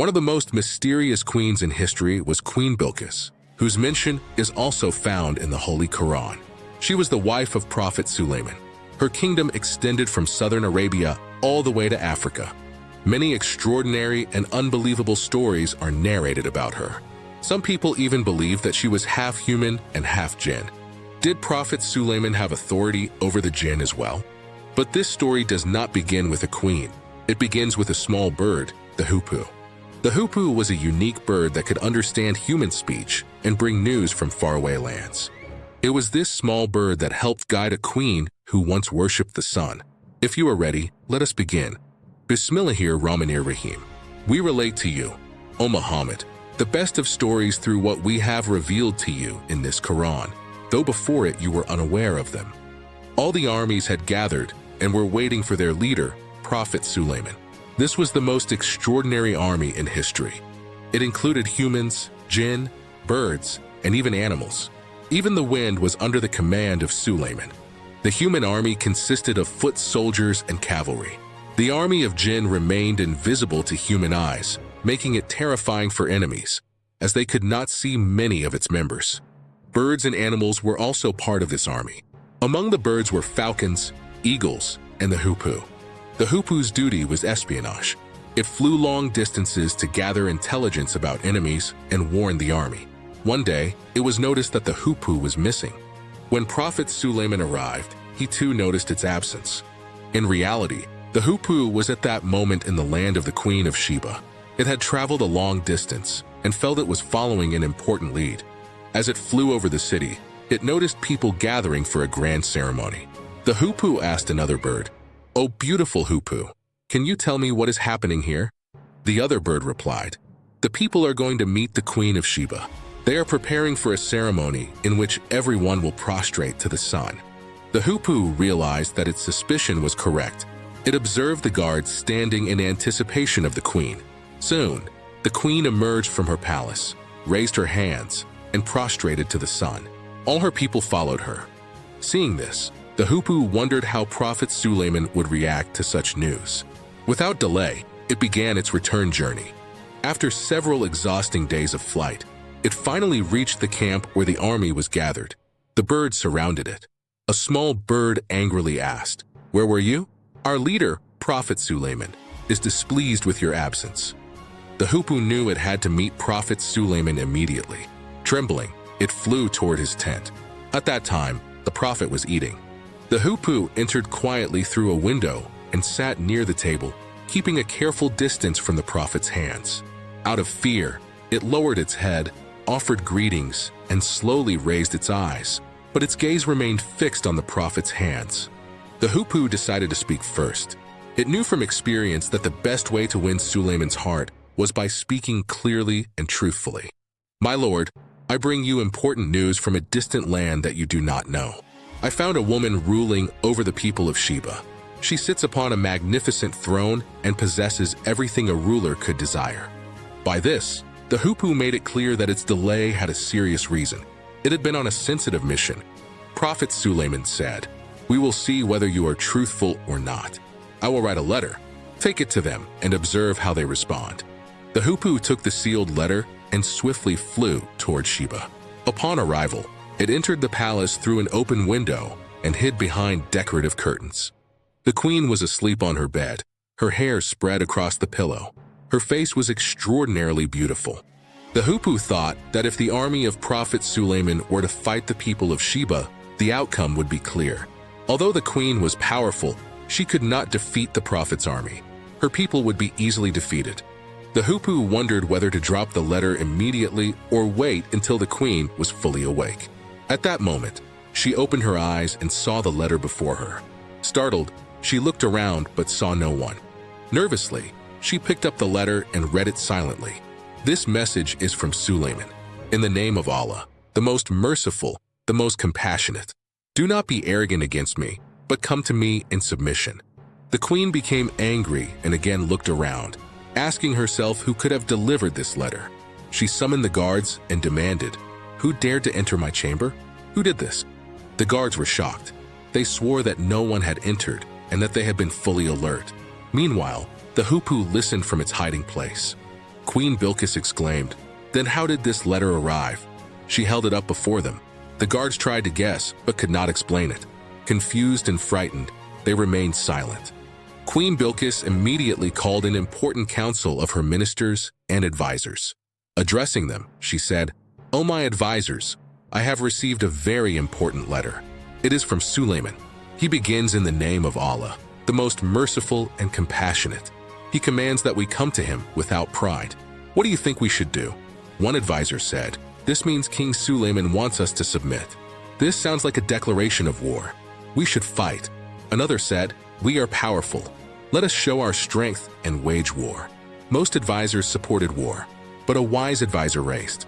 One of the most mysterious queens in history was Queen Bilqis, whose mention is also found in the Holy Quran. She was the wife of Prophet Sulaiman. Her kingdom extended from southern Arabia all the way to Africa. Many extraordinary and unbelievable stories are narrated about her. Some people even believe that she was half human and half jinn. Did Prophet Sulaiman have authority over the jinn as well? But this story does not begin with a queen. It begins with a small bird, the hoopoe. The hoopoe was a unique bird that could understand human speech and bring news from faraway lands. It was this small bird that helped guide a queen who once worshipped the sun. If you are ready, let us begin. Bismillahir-Rahmanir-Rahim. We relate to you, O Muhammad, the best of stories through what we have revealed to you in this Quran, though before it you were unaware of them. All the armies had gathered and were waiting for their leader, Prophet Sulaiman. This was the most extraordinary army in history. It included humans, jinn, birds, and even animals. Even the wind was under the command of Sulaiman. The human army consisted of foot soldiers and cavalry. The army of jinn remained invisible to human eyes, making it terrifying for enemies, as they could not see many of its members. Birds and animals were also part of this army. Among the birds were falcons, eagles, and the hoopoe. The hoopoe's duty was espionage. It flew long distances to gather intelligence about enemies and warn the army. One day, it was noticed that the hoopoe was missing. When Prophet Sulaiman arrived, he too noticed its absence. In reality, the hoopoe was at that moment in the land of the Queen of Sheba. It had traveled a long distance and felt it was following an important lead. As it flew over the city, it noticed people gathering for a grand ceremony. The hoopoe asked another bird, "O beautiful hoopoe, can you tell me what is happening here?" The other bird replied, "The people are going to meet the Queen of Sheba. They are preparing for a ceremony in which everyone will prostrate to the sun." The hoopoe realized that its suspicion was correct. It observed the guards standing in anticipation of the queen. Soon, the queen emerged from her palace, raised her hands, and prostrated to the sun. All her people followed her. Seeing this, the hoopoe wondered how Prophet Sulaiman would react to such news. Without delay, it began its return journey. After several exhausting days of flight, it finally reached the camp where the army was gathered. The birds surrounded it. A small bird angrily asked, "Where were you?" "Our leader, Prophet Sulaiman, is displeased with your absence." The hoopoe knew it had to meet Prophet Sulaiman immediately. Trembling, it flew toward his tent. At that time, the prophet was eating. The hoopoe entered quietly through a window and sat near the table, keeping a careful distance from the prophet's hands. Out of fear, it lowered its head, offered greetings, and slowly raised its eyes, but its gaze remained fixed on the prophet's hands. The hoopoe decided to speak first. It knew from experience that the best way to win Sulaiman's heart was by speaking clearly and truthfully. "My lord, I bring you important news from a distant land that you do not know. I found a woman ruling over the people of Sheba. She sits upon a magnificent throne and possesses everything a ruler could desire." By this, the hoopoe made it clear that its delay had a serious reason. It had been on a sensitive mission. Prophet Sulaiman said, "We will see whether you are truthful or not. I will write a letter. Take it to them and observe how they respond." The hoopoe took the sealed letter and swiftly flew toward Sheba. Upon arrival, it entered the palace through an open window and hid behind decorative curtains. The queen was asleep on her bed, her hair spread across the pillow. Her face was extraordinarily beautiful. The hoopoe thought that if the army of Prophet Sulaiman were to fight the people of Sheba, the outcome would be clear. Although the queen was powerful, she could not defeat the prophet's army. Her people would be easily defeated. The hoopoe wondered whether to drop the letter immediately or wait until the queen was fully awake. At that moment, she opened her eyes and saw the letter before her. Startled, she looked around but saw no one. Nervously, she picked up the letter and read it silently. "This message is from Sulaiman. In the name of Allah, the most merciful, the most compassionate. Do not be arrogant against me, but come to me in submission." The queen became angry and again looked around, asking herself who could have delivered this letter. She summoned the guards and demanded, "Who dared to enter my chamber? Who did this?" The guards were shocked. They swore that no one had entered and that they had been fully alert. Meanwhile, the hoopoe listened from its hiding place. Queen Bilqis exclaimed, "Then how did this letter arrive?" She held it up before them. The guards tried to guess, but could not explain it. Confused and frightened, they remained silent. Queen Bilqis immediately called an important council of her ministers and advisors. Addressing them, she said, "O my advisors, I have received a very important letter. It is from Sulaiman. He begins in the name of Allah, the most merciful and compassionate. He commands that we come to him without pride. What do you think we should do?" One advisor said, "This means King Sulaiman wants us to submit. This sounds like a declaration of war. We should fight." Another said, "We are powerful. Let us show our strength and wage war." Most advisors supported war, but a wise advisor raised,